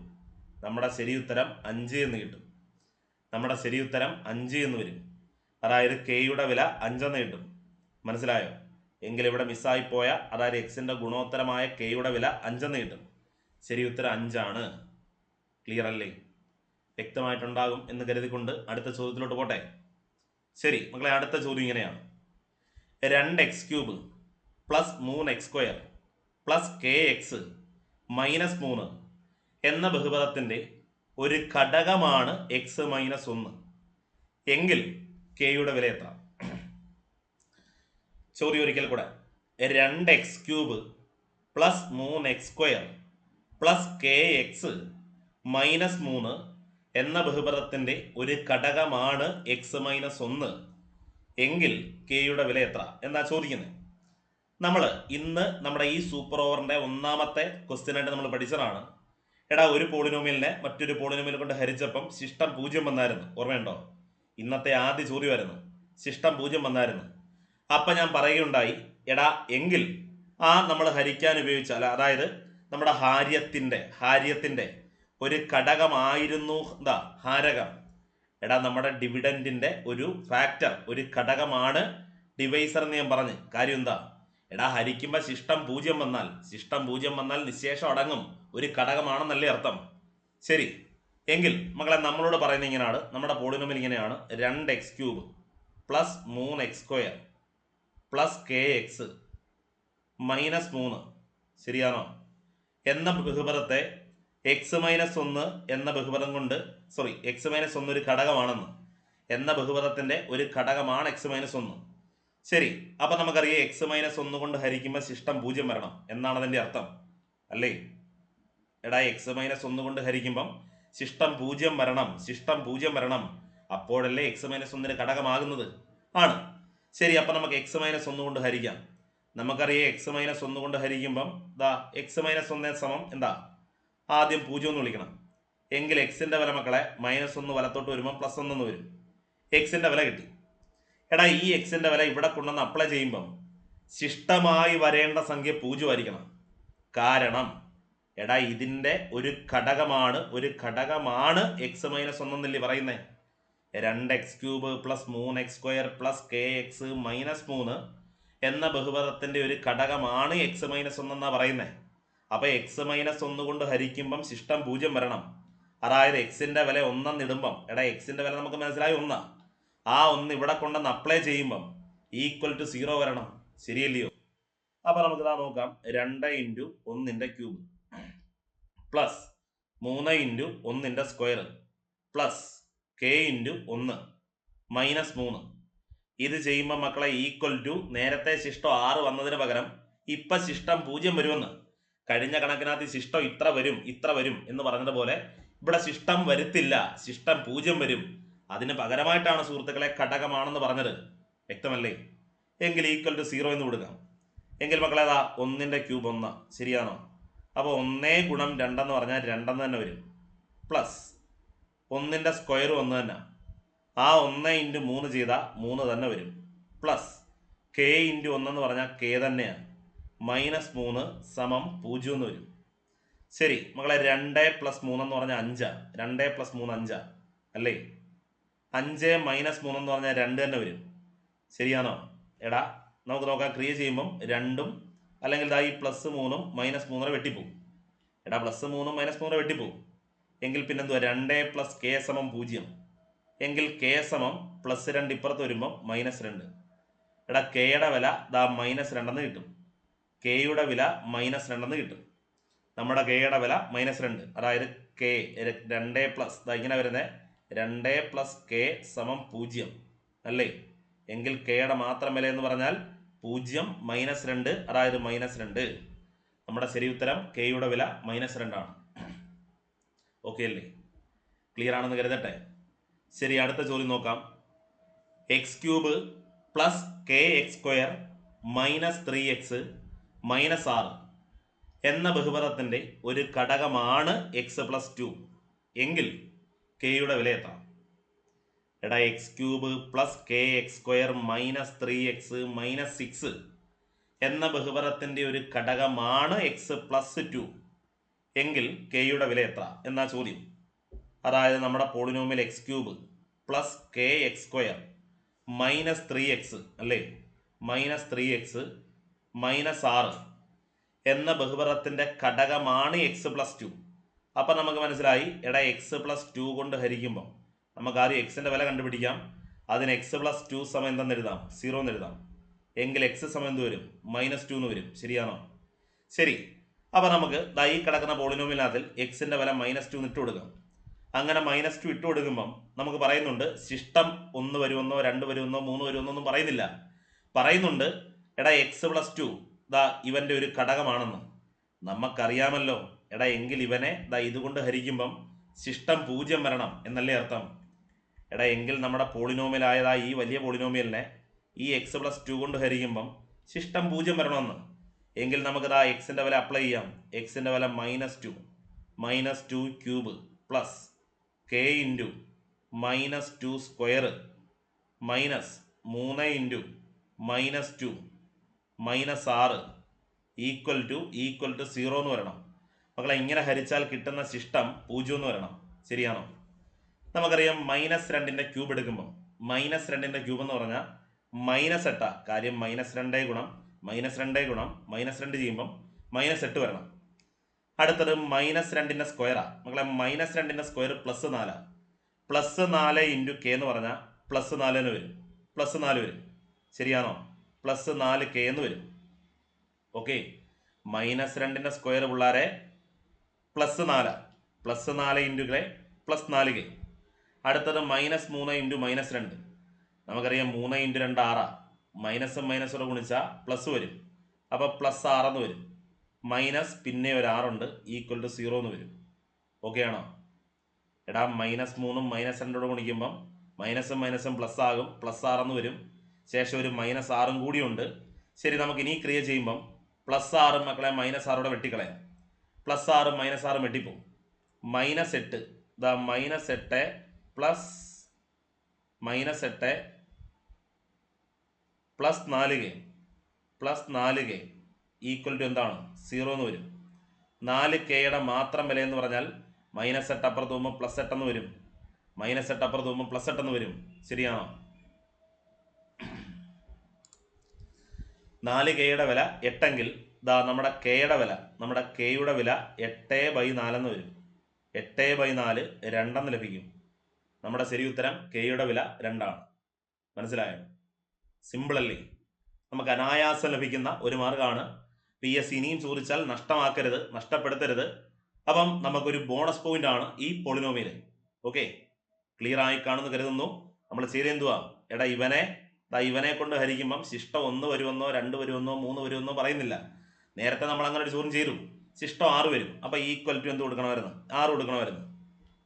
A: നമ്മുടെ ശരി ഉത്തരം 5 എന്ന് കിട്ടും. നമ്മുടെ ശരി ഉത്തരം 5 എന്ന് വരും. അതായത് കെയുടെ വില 5 എന്ന് കിട്ടും. മനസ്സിലായോ? എങ്കിൽ ഇവിടെ മിസ്സായിപ്പോയ, അതായത് എക്സിന്റെ ഗുണോത്തരമായ കെയുടെ വില 5 എന്ന് കിട്ടും. ശരി ഉത്തരം 5 ആണ്. ക്ലിയർ അല്ലേ? വ്യക്തമായിട്ടുണ്ടാകും എന്ന് കരുതിക്കൊണ്ട് അടുത്ത ചോദ്യത്തിലോട്ട് പോട്ടെ. ശരി മക്കളെ, അടുത്ത ചോദ്യം ഇങ്ങനെയാണ്. 2x³ plus 3x² plus kx minus 3 എന്ന ബഹുപദത്തിന്റെ ഒരു ഘടകമാണ് x മൈനസ് 1 എങ്കിൽ കെയുടെ വില എത്ര? ചോദ്യം ഒരിക്കൽ കൂടെ. 2x³ plus 3x² plus kx minus 3 എന്ന ബഹുപദത്തിന്റെ ഒരു ഘടകമാണ് എക്സ് മൈനസ് 1 എങ്കിൽ കെയുടെ വില എത്ര എന്നാ ചോദിക്കുന്നത്. നമ്മൾ ഇന്ന് നമ്മുടെ ഈ സൂപ്പർ ഓവറിന്റെ ഒന്നാമത്തെ ക്വസ്റ്റ്യൻ ആയിട്ട് നമ്മൾ പഠിച്ചതാണ്. എടാ ഒരു പോളിനോമിയലിനെ മറ്റൊരു പോളിനോമിയൽ കൊണ്ട് ഹരിച്ചപ്പം ശിഷ്ടം 0 വന്നായിരുന്നു. ഓർമ്മയുണ്ടോ? ഇന്നത്തെ ആദ്യ ചോദ്യമായിരുന്നു. ശിഷ്ടം 0 വന്നായിരുന്നു. അപ്പം ഞാൻ പറയുകയുണ്ടായി, എടാ എങ്കിൽ ആ നമ്മൾ ഹരിക്കാൻ ഉപയോഗിച്ചാൽ, അതായത് നമ്മുടെ ഹാര്യത്തിന്റെ ഒരു ഘടകമായിരുന്നു എന്താ ഹാരകം. എടാ നമ്മുടെ ഡിവിഡൻറ്റിന്റെ ഒരു ഫാക്ടർ, ഒരു ഘടകമാണ് ഡിവൈസർ എന്ന് ഞാൻ പറഞ്ഞു. കാര്യം എന്താ? എടാ ഹരിക്കുമ്പോൾ ശിഷ്ടം 0 വന്നാൽ നിശേഷം അടങ്ങും, ഒരു ഘടകമാണെന്നല്ലേ അർത്ഥം. ശരി, എങ്കിൽ മക്കളെ നമ്മളോട് പറയുന്നത് ഇങ്ങനെയാണ്, നമ്മുടെ പോളിനോമിയൽ ഇങ്ങനെയാണ്. 2x³ plus 3x² plus kx minus 3 ശരിയാണോ എന്ന ബഹുപദത്തെ എക്സ് മൈനസ് 1 എന്ന ബഹുപദം കൊണ്ട്, എക്സ് മൈനസ് 1 ഒരു ഘടകമാണെന്ന്, എന്ന ബഹുപദത്തിന്റെ ഒരു ഘടകമാണ് എക്സ് മൈനസ് 1. ശരി, അപ്പൊ നമുക്കറിയാം എക്സ് മൈനസ് 1 കൊണ്ട് ഹരിക്കുമ്പോൾ ശിഷ്ടം 0 വരണം എന്നാണ് അതിന്റെ അർത്ഥം അല്ലേ? എടാ എക്സ് മൈനസ് 1 കൊണ്ട് ഹരിക്കുമ്പം ശിഷ്ടം 0 വരണം, അപ്പോഴല്ലേ എക്സ് മൈനസ് 1 ഘടകമാകുന്നത്. ആണ്. ശരി, അപ്പൊ നമുക്ക് എക്സ് മൈനസ് 1 കൊണ്ട് ഹരിക്കാം. നമുക്കറിയാം എക്സ് മൈനസ് 1 കൊണ്ട് ഹരിക്കുമ്പം എക്സ് മൈനസ് 1 സമം എന്താ? ആദ്യം 0 എന്ന് വിളിക്കണം. എങ്കിൽ എക്സിന്റെ വില മക്കളെ -1 വലത്തോട്ട് വരുമ്പോൾ +1 എന്ന് വരും. എക്സിന്റെ വില കിട്ടി. എടാ ഈ എക്സിന്റെ വില ഇവിടെ കൊണ്ടുവന്ന് അപ്ലൈ ചെയ്യുമ്പം ശിഷ്ടമായി വരേണ്ട സംഖ്യ 0 ആയിരിക്കണം. കാരണം എടാ ഇതിന്റെ ഒരു ഘടകമാണ് എക്സ് മൈനസ് 1 എന്നല്ലേ പറയുന്നേ. 2x³ plus 3x² plus kx minus 3 എന്ന ബഹുപദത്തിന്റെ ഒരു ഘടകമാണ് എക്സ് മൈനസ് 1 എന്നാ പറയുന്നേ. അപ്പൊ എക്സ് മൈനസ് 1 കൊണ്ട് ഹരിക്കുമ്പം ശിഷ്ടം 0 വരണം. അതായത് എക്സിന്റെ വില 1 ഇടുമ്പം എക്സിന്റെ വില നമുക്ക് മനസ്സിലായി 1. ആ 1 ഇവിടെ കൊണ്ടുവന്ന് അപ്ലൈ ചെയ്യുമ്പം ഈക്വൽ ടു 0 വരണം. ശരിയല്ലയോ? അപ്പൊ നമുക്ക് ഇതാ നോക്കാം. 2 ഇൻറ്റു 1ന്റെ ക്യൂബ് പ്ലസ് 3 ഇൻറ്റു 1ന്റെ square plus K into 1 minus 3. ഇത് ചെയ്യുമ്പോൾ മക്കളെ ഈക്വൽ ടു നേരത്തെ ശിഷ്ടം 6 വന്നതിന് പകരം ഇപ്പൊ ശിഷ്ടം 0 വരുമെന്ന്. കഴിഞ്ഞ കണക്കിനകത്ത് ശിഷ്ടം ഇത്ര വരും എന്ന് പറഞ്ഞതുപോലെ ഇവിടെ ശിഷ്ടം വരുത്തില്ല, ശിഷ്ടം 0 വരും. അതിന് പകരമായിട്ടാണ് സുഹൃത്തുക്കളെ ഘടകമാണെന്ന് പറഞ്ഞത്. വ്യക്തമല്ലേ? എങ്കിൽ ഈക്വൽ ടു 0 എന്ന് കൊടുക്കാം. എങ്കിൽ മക്കളെ അതാ 1ന്റെ ക്യൂബ് 1. ശരിയാണോ? അപ്പോൾ 1 ഗുണം 2 എന്ന് പറഞ്ഞാൽ 2 തന്നെ വരും. പ്ലസ് 1ന്റെ സ്ക്വയർ 1 തന്നെ. ആ 1 ഇൻറ്റു 3 ചെയ്താൽ 3 തന്നെ വരും. പ്ലസ് കെ ഇൻറ്റു 1 എന്ന് പറഞ്ഞാൽ കെ തന്നെയാണ്. മൈനസ് 3 സമം 0 എന്ന് വരും. ശരി മക്കളെ, 2 പ്ലസ് 3 എന്ന് പറഞ്ഞാൽ 5. 2 പ്ലസ് 3 5 അല്ലേ? 5 മൈനസ് 3 എന്ന് പറഞ്ഞാൽ 2 തന്നെ വരും. ശരിയാണോ? നമുക്ക് നോക്കാം. ക്രിയ ചെയ്യുമ്പം 2ഉം അല്ലെങ്കിൽ ഈ പ്ലസ് 3ഉം മൈനസ് 3 വെട്ടിപ്പോവും. പ്ലസ് 3ഉം മൈനസ് 3 വെട്ടിപ്പോവും. എങ്കിൽ പിന്നെന്തുവാ? 2 പ്ലസ് കെ സമം 0. എങ്കിൽ കെ സമം പ്ലസ് 2 ഇപ്പുറത്ത് വരുമ്പം മൈനസ് 2. കെയുടെ വില മൈനസ് 2 കിട്ടും. കെയുടെ വില മൈനസ് 2 കിട്ടും. നമ്മുടെ കെയുടെ വില മൈനസ് 2. അതായത് കെ 2 പ്ലസ് ഇങ്ങനെ വരുന്നത് 2 പ്ലസ് കെ സമം 0 അല്ലേ? എങ്കിൽ കെയുടെ മാത്രം വില എന്ന് പറഞ്ഞാൽ 0 മൈനസ് 2, അതായത് മൈനസ് 2. നമ്മുടെ ശരി ഉത്തരം കെയുടെ വില മൈനസ് 2 ആണ്. ഓക്കെ അല്ലേ? ക്ലിയർ ആണെന്ന് കരുതട്ടെ. ശരി, അടുത്ത ചോദ്യം നോക്കാം. X cube plus K X square minus 3x minus 6 എന്ന ബഹുപദത്തിന്റെ ഒരു ഘടകമാണ് എക്സ് പ്ലസ് 2 എങ്കിൽ കെയുടെ വില എത്ര? X cube plus K X square minus 3x minus 6 എന്ന ബഹുപദത്തിന്റെ ഒരു ഘടകമാണ് എക്സ് പ്ലസ് 2 എങ്കിൽ കെയുടെ വില എത്ര എന്നാ ചോദ്യം. അതായത് നമ്മുടെ polynomial X cube plus K X square minus 3x അല്ലേ? മൈനസ് 3x മൈനസ് 6 എന്ന ബഹുപദത്തിന്റെ ഘടകമാണ് എക്സ് പ്ലസ് 2. അപ്പം നമുക്ക് മനസ്സിലായി. എക്സ് പ്ലസ് 2 കൊണ്ട് ഹരിക്കുമ്പോൾ നമുക്ക് ആദ്യം എക്സിന്റെ വില കണ്ടുപിടിക്കാം. അതിന് എക്സ് പ്ലസ് 2 സമയം എന്തെന്ന് എഴുതാം? 0 എന്ന് എഴുതാം. എങ്കിൽ എക്സ് സമയം എന്ത് വരും? മൈനസ് 2 എന്ന് വരും. ശരിയാണോ? ശരി. അപ്പം നമുക്ക് ഈ കിടക്കുന്ന പോളിനോമിയലിനകത്തിൽ എക്സിന്റെ വില മൈനസ് 2 ഇട്ട് കൊടുക്കാം. അങ്ങനെ മൈനസ് 2 ഇട്ട് കൊടുക്കുമ്പം നമുക്ക് പറയുന്നുണ്ട് ശിഷ്ടം 1 വരുമെന്നോ 2 വരുമെന്നോ 3 വരുമെന്നോ ഒന്നും പറയുന്നില്ല. പറയുന്നുണ്ട് എക്സ് പ്ലസ് 2 ഇവന്റെ ഒരു ഘടകമാണെന്ന്. നമുക്കറിയാമല്ലോ. എങ്കിൽ ഇവനെ ഇതുകൊണ്ട് ഹരിക്കുമ്പം ശിഷ്ടം 0 വരണം എന്നല്ലേ അർത്ഥം? എങ്കിൽ നമ്മുടെ പോളിനോമിയലായതാ ഈ വലിയ പോളിനോമിയലിനെ ഈ എക്സ് പ്ലസ് 2 കൊണ്ട് ഹരിക്കുമ്പം ശിഷ്ടം 0 വരണമെന്ന്. എങ്കിൽ നമുക്ക് എക്സിന്റെ വില അപ്ലൈ ചെയ്യാം. എക്സിന്റെ വില minus 2 cube plus K into minus 2 square minus 3 into minus 2 minus 6 equal to 0 എന്ന് വരണം. മക്കളെ, ഇങ്ങനെ ഹരിച്ചാൽ കിട്ടുന്ന ശിഷ്ടം 0 എന്ന് വരണം. ശരിയാണോ? നമുക്കറിയാം മൈനസ് 2ന്റെ ക്യൂബ് എടുക്കുമ്പോൾ മൈനസ് 2ന്റെ ക്യൂബ് എന്ന് പറഞ്ഞാൽ മൈനസ് 8. കാര്യം മൈനസ് 2 ഗുണം മൈനസ് 2 ചെയ്യുമ്പം മൈനസ് 8 വരണം. അടുത്തത് മൈനസ് 2ന്റെ സ്ക്വയറാ. മക്കളെ, മൈനസ് 2ന്റെ square plus 4. Plus 4 into K എന്ന് പറഞ്ഞാൽ പ്ലസ് 4 എന്ന് വരും. പ്ലസ് 4 വരും. ശരിയാണോ? പ്ലസ് 4 കെ എന്ന് വരും. ഓക്കെ. മൈനസ് 2ന്റെ സ്ക്വയർ പിള്ളേരെ plus 4. Plus 4 into K plus 4 K. അടുത്തത് മൈനസ് 3 ഇൻറ്റു മൈനസ് 2. നമുക്കറിയാം 3 ഇൻറ്റു 2 6. മൈനസും മൈനസോടെ ഗുണിച്ചാൽ പ്ലസ് വരും. അപ്പോൾ പ്ലസ് 6 എന്ന് വരും. മൈനസ് പിന്നെ ഒരു 6 ഉണ്ട്. ഈക്വൽ ടു 0 എന്ന് വരും. ഓക്കെ ആണോ? മൈനസ് 3ഉം മൈനസ് 2 ഗുണിക്കുമ്പം മൈനസും മൈനസും പ്ലസ് ആകും. പ്ലസ് 6 എന്ന് വരും. ശേഷം ഒരു മൈനസ് 6ഉം കൂടിയുണ്ട്. ശരി, നമുക്ക് ഇനി ക്രിയ ചെയ്യുമ്പം പ്ലസ് 6 മക്കളെ മൈനസ് 6 വെട്ടിക്കളയാം. പ്ലസ് 6 മൈനസ് 6 വെട്ടിപ്പോവും. Minus 8 minus 8 plus minus 8 plus 4 K equal to എന്താണ്? 0 എന്ന് വരും. 4 കെയുടെ മാത്രം വില എന്ന് പറഞ്ഞാൽ മൈനസ് 8 അപ്പുറത്ത് പോകുമ്പോൾ പ്ലസ് 8 എന്ന് വരും. മൈനസ് 8 അപ്പുറത്ത് പോകുമ്പോൾ പ്ലസ് 8 എന്ന് വരും. ശരിയാണോ? 4 കെയുടെ വില 8 എങ്കിൽ നമ്മുടെ കെയുടെ വില 8/4 എന്ന് വരും. 8/4 2 ലഭിക്കും. നമ്മുടെ ശരി ഉത്തരം കെയുടെ വില 2 ആണ്. മനസ്സിലായോ? സിമ്പിൾ അല്ലേ? നമുക്ക് അനായാസം ലഭിക്കുന്ന ഒരു മാർഗ്ഗമാണ്. PS ഇനിയും ചോദിച്ചാൽ നഷ്ടമാക്കരുത്, നഷ്ടപ്പെടുത്തരുത്. അപ്പം നമുക്കൊരു ബോണസ് പോയിന്റ് ആണ് ഈ പോളിനോമിയൽ. ഓക്കെ, ക്ലിയർ ആയി കാണുന്നു കരുതുന്നു. നമ്മൾ ചെയ്തെന്തുവാ, എടാ ഇവനെ കൊണ്ട് ഹരിക്കുമ്പം ശിഷ്ടം 1 വരുമെന്നോ 2 വരുമെന്നോ 3 വരുമെന്നോ പറയുന്നില്ല. നേരത്തെ നമ്മൾ അങ്ങനെ ഒരു ചോദ്യം ചെയ്തു, ശിഷ്ടം 6 വരും. അപ്പൊ ഈക്വൽ ടു എന്ത് കൊടുക്കണമായിരുന്നു? 6 കൊടുക്കണമായിരുന്നു.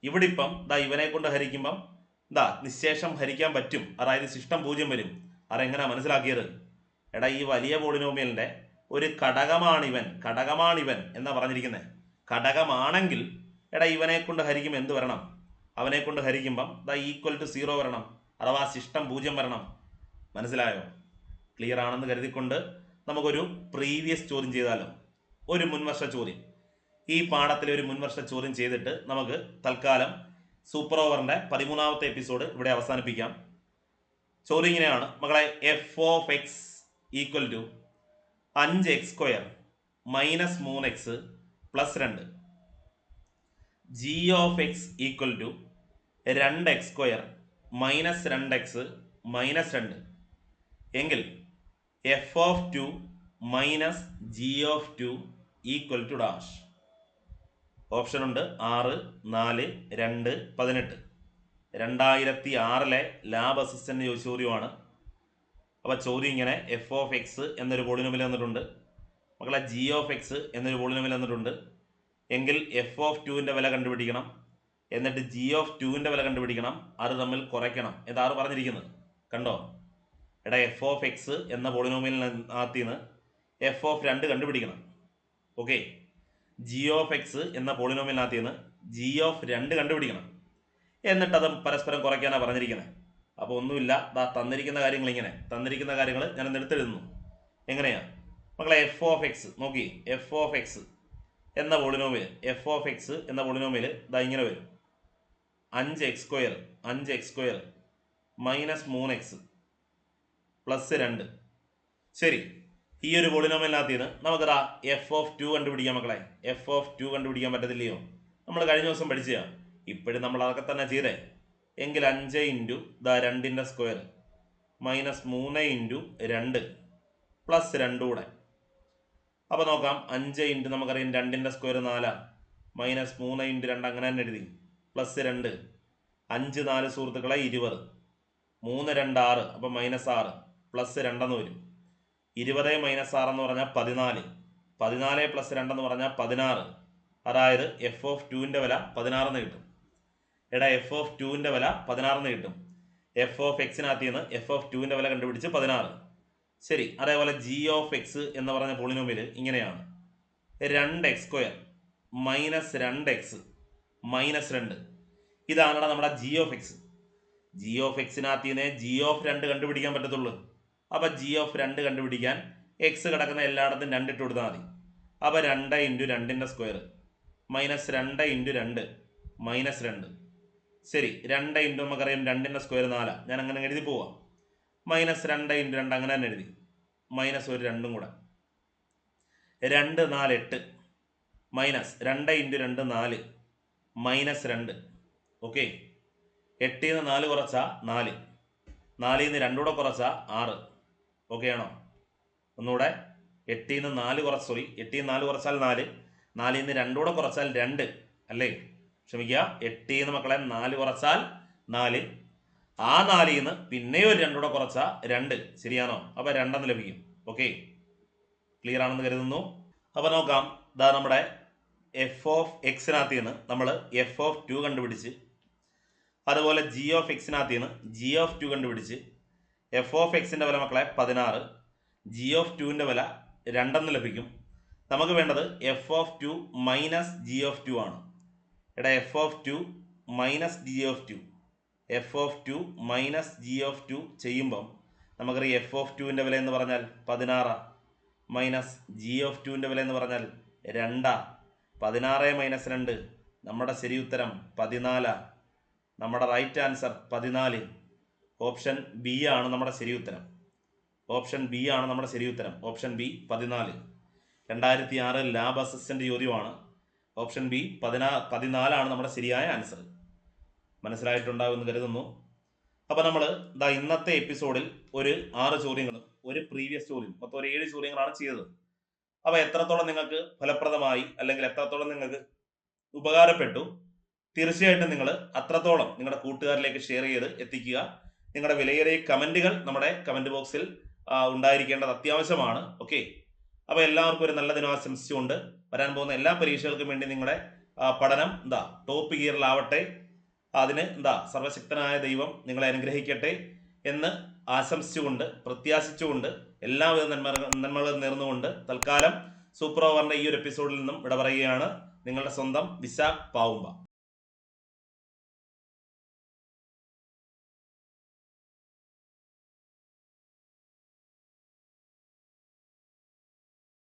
A: ഇവിടെ ഇപ്പം ഇവനെ കൊണ്ട് ഹരിക്കുമ്പം നിശേഷം ഹരിക്കാൻ പറ്റും, അതായത് ശിഷ്ടം 0 വരും. അതെങ്ങനെയാ മനസ്സിലാക്കിയത്? എടാ ഈ വലിയ പോളിനോമിയലിന്റെ ഒരു ഘടകമാണിവൻ എന്നാ പറഞ്ഞിരിക്കുന്നത്. ഘടകമാണെങ്കിൽ എടാ ഇവനെ കൊണ്ട് ഹരിക്കുമ്പോൾ എന്ത് വരണം? അവനെ കൊണ്ട് ഹരിക്കുമ്പം ഈക്വൽ ടു 0 വരണം, അഥവാ ശിഷ്ടം 0 വരണം. മനസ്സിലായോ? ക്ലിയർ ആണെന്ന് കരുതിക്കൊണ്ട് നമുക്കൊരു പ്രീവിയസ് ചോദ്യം ചെയ്താലോ? ഒരു മുൻവർഷ ചോദ്യം. ഈ പാഠത്തിലെ ഒരു മുൻവർഷ ചോദ്യം ചെയ്തിട്ട് നമുക്ക് തൽക്കാലം സൂപ്പർ ഓവറിന്റെ 13ാമത്തെ എപ്പിസോഡ് ഇവിടെ അവസാനിപ്പിക്കാം. ചോദ്യം ഇങ്ങനെയാണ് മക്കളെ. f(x) equal to 5x² minus 3x plus 2. g(x) equal to 2x² minus 2x minus 2 എങ്കിൽ f(2) minus g(2) equal to dash. Option ഉണ്ട് 6, 4, 2, 18. 2006 ലാബ് അസിസ്റ്റന്റ് ചോദിച്ച ചോദ്യമാണ്. അപ്പോൾ ചോദ്യം ഇങ്ങനെ, f(x) എന്നൊരു പോളിനോമിയൽ തന്നിട്ടുണ്ട് മക്കളെ, g(x) എന്നൊരു പോളിനോമിയൽ തന്നിട്ടുണ്ട് എങ്കിൽ f(2)ന്റെ വില കണ്ടുപിടിക്കണം, എന്നിട്ട് g(2)ന്റെ വില കണ്ടുപിടിക്കണം, അത് തമ്മിൽ കുറയ്ക്കണം. ഇതാണ് പറഞ്ഞിരിക്കുന്നത്. കണ്ടോ? എടാ f(x) എന്ന പോളിനോമിയലിനകത്ത് f(2) കണ്ടുപിടിക്കണം. ഓക്കെ, g(x) എന്ന പോളിനോമിയലിനകത്ത് g(2) കണ്ടുപിടിക്കണം, എന്നിട്ടത് പരസ്പരം കുറയ്ക്കാനാണ് പറഞ്ഞിരിക്കുന്നത്. അപ്പോൾ ഒന്നുമില്ല, തന്നിരിക്കുന്ന കാര്യങ്ങൾ ഇങ്ങനെ, തന്നിരിക്കുന്ന കാര്യങ്ങൾ ഞാൻ എടുത്തെഴുതുന്നു. എങ്ങനെയാ മക്കളെ? f(x) നോക്കി, f(x) എന്ന പോളിനോമിയൽ ഇങ്ങനെ വരും. 5x² minus 3x plus 2. ശരി, ഈ ഒരു പോളിനോമിയലിനകത്ത് നമുക്ക് f(2) കണ്ടുപിടിക്കാം മക്കളെ. f(2) കണ്ടുപിടിക്കാൻ പറ്റത്തില്ലയോ? നമ്മൾ കഴിഞ്ഞ ദിവസം പഠിച്ചതാ. ഇപ്പോഴും നമ്മൾ അതൊക്കെ തന്നെ ചെയ്തേ. എങ്കിൽ 5 ഇൻറ്റു 2ന്റെ സ്ക്വയർ മൈനസ് 3 ഇൻറ്റു 2 പ്ലസ് 2 കൂടെ. അപ്പോൾ നോക്കാം, 5 ഇൻറ്റു നമുക്കറിയാം 2ന്റെ സ്ക്വയർ 4, മൈനസ് 3 ഇൻറ്റു 2 അങ്ങനെ തന്നെ എഴുതി, പ്ലസ് 2. 5 4 സുഹൃത്തുക്കളെ 20, 3 2 6, അപ്പം മൈനസ് 6 പ്ലസ് 2 എന്ന് വരും. 20 മൈനസ് 6 എന്ന് പറഞ്ഞാൽ 14, 14 പ്ലസ് 2 എന്ന് പറഞ്ഞാൽ 16. അതായത് f(2)ന്റെ വില 16 എന്ന് കിട്ടും. എടാ f(2)ന്റെ വില 16 എന്ന് കിട്ടും. f(x)നകത്ത് നിന്ന് f(2)ന്റെ വില കണ്ടുപിടിച്ച് 16. ശരി, അതേപോലെ g(x) എന്ന് പറഞ്ഞ പോളിനോമിയൽ ഇങ്ങനെയാണ്. 2x² minus 2x minus 2. ഇതാണ് നമ്മുടെ g(x). g(x)നകത്ത് നിന്ന് g(2) കണ്ടുപിടിക്കാൻ പറ്റത്തുള്ളൂ. അപ്പൊ g(2) കണ്ടുപിടിക്കാൻ x കിടക്കുന്ന എല്ലായിടത്തും 2 ഇട്ട് കൊടുത്താൽ മതി. അപ്പൊ 2 ഇൻറ്റു 2ന്റെ സ്ക്വയർ മൈനസ് 2 ഇൻറ്റു 2 മൈനസ് 2. ശരി, 2 ഇൻറ്റു നമുക്കറിയാം 2ന്റെ സ്ക്വയർ 4, ഞാൻ അങ്ങനെ എഴുതി പോവാം. മൈനസ് 2 ഇൻറ്റു 2 അങ്ങനെ തന്നെ എഴുതി, മൈനസ് ഒരു 2 കൂടെ. 2 4 8 മൈനസ് 2 ഇൻറ്റു 2 4 മൈനസ് 2. ഓക്കെ, 8 നിന്ന് 4 കുറച്ചാൽ 4, 4 നിന്ന് 2 കൂടെ കുറച്ചാൽ 6. ഓക്കെ ആണോ? ഒന്നുകൂടെ, 8 നിന്ന് 4 കുറച്ചാൽ 4, 4 നിന്ന് 2 കൂടെ കുറച്ചാൽ 2 അല്ലേ? ക്ഷമിക്കുക, 8 നിന്ന് മക്കളെ 4 കുറച്ചാൽ 4, ആ 4 നിന്ന് പിന്നെയോ 2 കൂടെ കുറച്ചാൽ 2. ശരിയാണോ? അപ്പൊ 2 ലഭിക്കും. ഓക്കെ, ക്ലിയർ ആണെന്ന് കരുതുന്നു. അപ്പൊ നോക്കാം, നമ്മുടെ f(x)നകത്ത് നിന്ന് നമ്മൾ f(2) കണ്ടുപിടിച്ച്, അതുപോലെ g(x)നകത്ത് നിന്ന് g(2) കണ്ടുപിടിച്ച്, f(x)ന്റെ വില മക്കളെ 16, g(2)ന്റെ വില 2 ലഭിക്കും. നമുക്ക് വേണ്ടത് f(2) മൈനസ് g(2) ആണ്. എടാ f(2) minus g(2), f(2) minus g(2) ചെയ്യുമ്പം നമുക്കറിയാം f(2)ന്റെ വില എന്ന് പറഞ്ഞാൽ 16, മൈനസ് g(2)ന്റെ വില എന്ന് പറഞ്ഞാൽ 2. 16 മൈനസ് 2 നമ്മുടെ ശരി ഉത്തരം 14. നമ്മുടെ റൈറ്റ് ആൻസർ 14. ഓപ്ഷൻ ബി ആണ് നമ്മുടെ ശരി ഉത്തരം. ഓപ്ഷൻ ബി ആണ് നമ്മുടെ ശരി ഉത്തരം. Option B 14. 2006 ലാബ് അസിസ്റ്റന്റ് ചോദ്യമാണ്. ഓപ്ഷൻ ബി 14 നമ്മുടെ ശരിയായ ആൻസർ. മനസ്സിലായിട്ടുണ്ടാവുമെന്ന് കരുതുന്നു. അപ്പോൾ നമ്മൾ ഇന്നത്തെ എപ്പിസോഡിൽ ഒരു 6 ചോദ്യങ്ങളും ഒരു പ്രീവിയസ് ചോദ്യം, മൊത്തം ഒരു 7 ചോദ്യങ്ങളാണ് ചെയ്തത്. അപ്പോൾ എത്രത്തോളം നിങ്ങൾക്ക് ഫലപ്രദമായി അല്ലെങ്കിൽ എത്രത്തോളം നിങ്ങൾക്ക് ഉപകാരപ്പെട്ടു, തീർച്ചയായിട്ടും നിങ്ങൾ അത്രത്തോളം നിങ്ങളുടെ കൂട്ടുകാരിലേക്ക് ഷെയർ ചെയ്ത് എത്തിക്കുക. നിങ്ങളുടെ വിലയേറിയ കമന്റുകൾ നമ്മുടെ കമന്റ് ബോക്സിൽ ഉണ്ടായിരിക്കേണ്ടത് അത്യാവശ്യമാണ്. ഓക്കെ, അപ്പോൾ എല്ലാവർക്കും ഒരു നല്ല ദിനം ആശംസിച്ചുകൊണ്ട് വരാൻ പോകുന്ന എല്ലാ പരീക്ഷകൾക്കും വേണ്ടി നിങ്ങളുടെ പഠനം ടോപ്പ് ഗിയറിലാവട്ടെ. അതിന് സർവശക്തനായ ദൈവം നിങ്ങളെ അനുഗ്രഹിക്കട്ടെ എന്ന് ആശംസിച്ചുകൊണ്ട് പ്രത്യാശിച്ചുകൊണ്ട് എല്ലാവിധ നന്മകളും നേർന്നുകൊണ്ട് തൽക്കാലം സൂപ്പർ ഓവറിന്റെ ഈ ഒരു എപ്പിസോഡിൽ നിന്നും വിട പറയുകയാണ്. നിങ്ങളുടെ സ്വന്തം വിശാഖ് പാവുമ്പ.